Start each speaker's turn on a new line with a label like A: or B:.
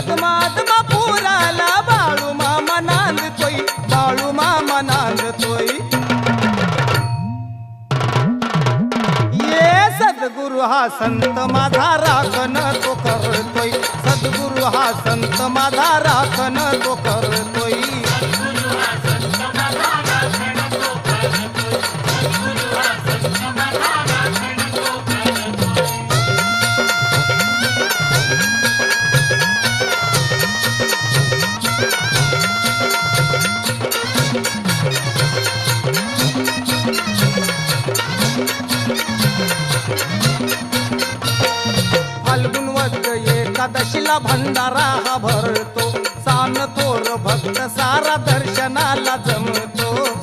A: मधमा पुराला बाळू मामा नांदतोय, बाळू मामा नांदतोय. ये सद्गुरु हा संत माझा राखण तो करतोय, सद्गुरु हा संत माझा राखण तो करतोय. फाल्गुन वद्य एकादशीला भंडारा हा भरतो, सान थोर भक्त सारा दर्शनाला जमतो.